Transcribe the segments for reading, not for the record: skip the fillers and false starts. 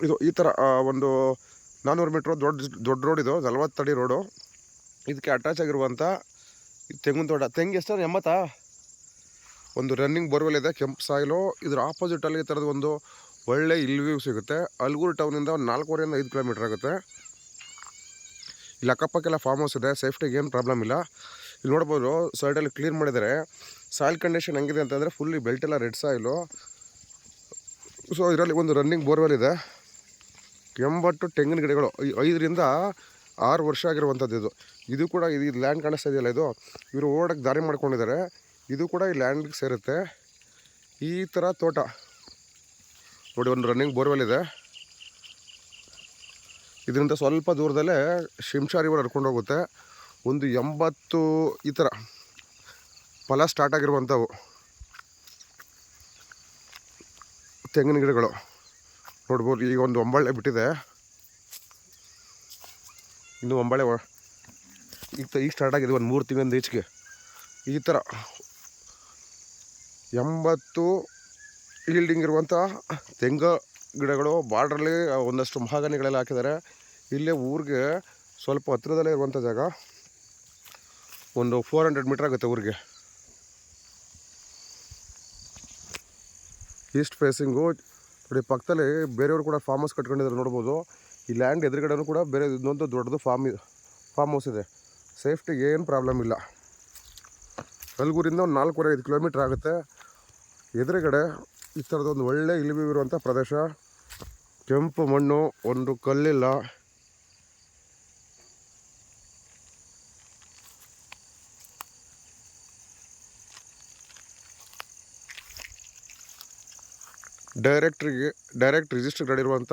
ಇದು ಈ ಥರ ಒಂದು 400 ಮೀಟ್ರ್ ದೊಡ್ಡ ರೋಡ್ ಇದು, 40 ಅಡಿ ರೋಡು. ಇದಕ್ಕೆ ಅಟ್ಯಾಚ್ ಆಗಿರುವಂಥ ತೆಂಗಿನ ತೋಟ. ತೆಂಗು ಎಷ್ಟು 80? ಒಂದು ರನ್ನಿಂಗ್ ಬೋರ್ವೆಲ್ ಇದೆ, ಕೆಂಪು ಸಾಯಿಲು. ಇದ್ರ ಆಪೋಸಿಟಲ್ಲಿ ಈ ಥರದ್ದು ಒಂದು ಒಳ್ಳೆ ವ್ಯೂ ಸಿಗುತ್ತೆ. ಅಲ್ಗೂರು ಟೌನಿಂದ ಒಂದು 4.5 5 ಕಿಲೋಮೀಟ್ರ್ ಆಗುತ್ತೆ. ಇಲ್ಲಿ ಅಕ್ಕಪಕ್ಕೆಲ್ಲ ಫಾರ್ಮ್ ಹೌಸ್ ಇದೆ, ಸೇಫ್ಟಿಗೆ ಏನು ಪ್ರಾಬ್ಲಮ್ ಇಲ್ಲ. ಇಲ್ಲಿ ನೋಡ್ಬೋದು ಸೈಡಲ್ಲಿ ಕ್ಲೀನ್ ಮಾಡಿದ್ದಾರೆ. ಸಾಯಿಲ್ ಕಂಡೀಷನ್ ಹೆಂಗಿದೆ ಅಂತಂದರೆ ಫುಲ್ಲಿ ಬೆಲ್ಟೆಲ್ಲ ರೆಡ್ ಸಾಯಿಲು. ಸೊ ಇದರಲ್ಲಿ ಒಂದು ರನ್ನಿಂಗ್ ಬೋರ್ವೆಲ್ ಇದೆ. 80 ತೆಂಗಿನ ಗಿಡಗಳು, 5 ರಿಂದ 6 ವರ್ಷ ಆಗಿರುವಂಥದ್ದು ಇದು. ಇದು ಕೂಡ ಇದು ಲ್ಯಾಂಡ್ ಕಾಣಿಸ್ತಾ ಇದೆಯಲ್ಲ, ಇದು ಇವರು ಓಡಕ್ಕೆ ದಾರಿ ಮಾಡ್ಕೊಂಡಿದ್ದಾರೆ. ಇದು ಕೂಡ ಈ ಲ್ಯಾಂಡ್ಗೆ ಸೇರುತ್ತೆ. ಈ ಥರ ತೋಟ ನೋಡಿ, ಒಂದು ರನ್ನಿಂಗ್ ಬೋರ್ವೆಲ್ ಇದೆ. ಇದರಿಂದ ಸ್ವಲ್ಪ ದೂರದಲ್ಲೇ ಶಿಂಷಾ ರಿವರ್ ಹರ್ಕೊಂಡು ಹೋಗುತ್ತೆ. ಒಂದು 80 ಈ ಥರ ಫಲ ಸ್ಟಾರ್ಟ್ ಆಗಿರುವಂಥವು ತೆಂಗಿನ ಗಿಡಗಳು ನೋಡ್ಬೋದು. ಈಗ ಒಂದು ಒಂಬಳೆ ಬಿಟ್ಟಿದೆ, ಇನ್ನು ಒಂಬಳೆ ಈಗ ಸ್ಟಾರ್ಟ್ ಆಗಿದೆ, ಒಂದು 3 ತಿಂಗಳಿಂದ ಈಚೆಗೆ. ಈ ಥರ 80 ಈಲ್ಡಿಂಗ್ ಇರುವಂಥ ತೆಂಗು ಗಿಡಗಳು. ಬಾರ್ಡ್ರಲ್ಲಿ ಒಂದಷ್ಟು ಮಹಾಗನಿಗಳೆಲ್ಲ ಹಾಕಿದ್ದಾರೆ. ಇಲ್ಲೇ ಊರಿಗೆ ಸ್ವಲ್ಪ ಹತ್ತಿರದಲ್ಲೇ ಇರುವಂಥ ಜಾಗ. ಒಂದು 400 ಮೀಟ್ರ್ ಆಗುತ್ತೆ ಊರಿಗೆ. ಈಸ್ಟ್ ಫೇಸಿಂಗು ನೋಡಿ. ಪಕ್ಕದಲ್ಲಿ ಬೇರೆಯವರು ಕೂಡ ಫಾರ್ಮ್ ಹೌಸ್ ಕಟ್ಕೊಂಡಿದ್ದಾರೆ ನೋಡ್ಬೋದು. ಈ ಲ್ಯಾಂಡ್ ಎದುರುಗಡೆನೂ ಕೂಡ ಬೇರೆ ಇನ್ನೊಂದು ದೊಡ್ಡದು ಫಾರ್ಮ್ ಹೌಸ್ ಇದೆ. ಸೇಫ್ಟಿಗೆ ಏನು ಪ್ರಾಬ್ಲಮ್ ಇಲ್ಲ. ಅಲ್ಗೂರಿಂದ ಒಂದು 4.5 ಕಿಲೋಮೀಟ್ರ್ ಆಗುತ್ತೆ. ಎದುರುಗಡೆ ಈ ಥರದೊಂದು ಒಳ್ಳೆ ಇಳಿವು ಇರುವಂಥ ಪ್ರದೇಶ. ಕೆಂಪು ಮಣ್ಣು, ಒಂದು ಕಲ್ಲಿಲ್ಲ. ಡೈರೆಕ್ಟ್ ರಿಜಿಸ್ಟರ್ ಗಾಡಿರುವಂಥ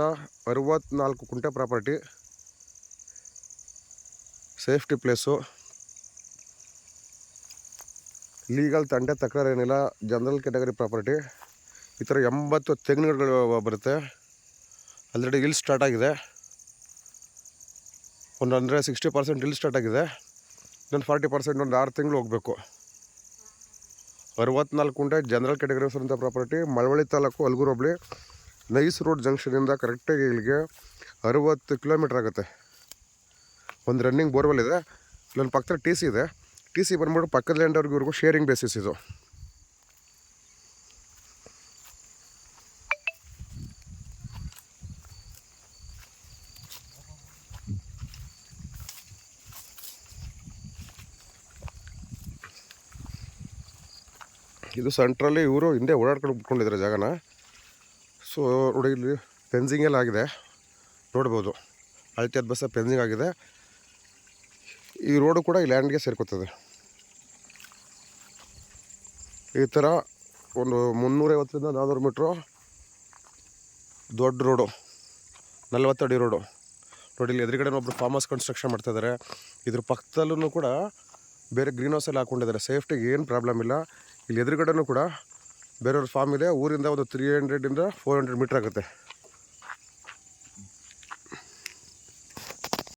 64 ಕುಂಟೆ ಪ್ರಾಪರ್ಟಿ. Safety place. ಲೀಗಲ್ ತಂಟೆ ತಕರಾರು ಏನಿಲ್ಲ. General category property. ಈ ಥರ 80 ತೆಂಗಿನ ಗಿಡಗಳು ಬರುತ್ತೆ. ಆಲ್ರೆಡಿ ಹಿಲ್ ಸ್ಟಾರ್ಟ್ ಆಗಿದೆ. ಅಂದರೆ 60% ಹಿಲ್ ಸ್ಟಾರ್ಟ್ ಆಗಿದೆ. ಇನ್ನೊಂದು 40% ಒಂದು 6 ತಿಂಗಳು ಹೋಗಬೇಕು. 64 ಕುಂಟೆ ಜನರಲ್ ಕ್ಯಾಟಗರಿ ಅಂತ ಪ್ರಾಪರ್ಟಿ. ಮಳವಳ್ಳಿ ತಾಲೂಕು, ಅಲ್ಗೂರು ಹೋಬಳಿ, ನೈಸ್ ರೋಡ್ ಜಂಕ್ಷನಿಂದ ಕರೆಕ್ಟಾಗಿ ಇಲ್ಲಿಗೆ 60 ಕಿಲೋಮೀಟ್ರ್ ಆಗುತ್ತೆ. ಒಂದು ರನ್ನಿಂಗ್ ಬೋರ್ವೆಲ್ ಇದೆ. ಇಲ್ಲೊಂದು ಪಕ್ಕದಲ್ಲಿ ಟಿ ಸಿ ಇದೆ. ಟಿ ಸಿ ಬಂದ್ಬಿಟ್ಟು ಪಕ್ಕದ ಲ್ಯಾಂಡವ್ರಿಗೂ ಶೇರಿಂಗ್ ಬೇಸಿಸ್ ಇದು. ಇದು ಸೆಂಟ್ರಲ್ಲಿ ಇವರು ಹಿಂದೆ ಓಡಾಡ್ಕೊಂಡು ಬಿಟ್ಕೊಂಡಿದ್ದಾರೆ ಜಾಗನ. ಸೊ ನೋಡಿ, ಇಲ್ಲಿ ಫೆನ್ಸಿಂಗ್ ಎಲ್ಲ ಆಗಿದೆ ನೋಡ್ಬೋದು. ಅಳತೆ ಬಸ್ಸ ಫೆನ್ಸಿಂಗ್ ಆಗಿದೆ. ಈ ರೋಡು ಕೂಡ ಈ ಲ್ಯಾಂಡ್ಗೆ ಸೇರ್ಕೋತದೆ. ಈ ಥರ ಒಂದು 350ರಿಂದ 400 ಮೀಟ್ರು ದೊಡ್ಡ ರೋಡು, 40 ಅಡಿ ರೋಡು ನೋಡಿ. ಇಲ್ಲಿ ಎದುರುಗಡೆ ಒಬ್ಬರು ಫಾರ್ಮ್ ಹೌಸ್ ಕನ್ಸ್ಟ್ರಕ್ಷನ್ ಮಾಡ್ತಾಯಿದ್ದಾರೆ. ಇದ್ರ ಪಕ್ಕದಲ್ಲೂ ಕೂಡ ಬೇರೆ ಗ್ರೀನ್ ಹೌಸ್ ಎಲ್ಲ ಹಾಕ್ಕೊಂಡಿದ್ದಾರೆ. ಸೇಫ್ಟಿಗೆ ಏನು ಪ್ರಾಬ್ಲಮ್ ಇಲ್ಲ. ಇಲ್ಲಿ ಎದುರುಗಡೆನೂ ಕೂಡ ಬೇರೆಯವ್ರ ಫಾರ್ಮ್ ಇದೆ. ಊರಿಂದ ಒಂದು 300ರಿಂದ 400 ಮೀಟ್ರ್ ಆಗುತ್ತೆ.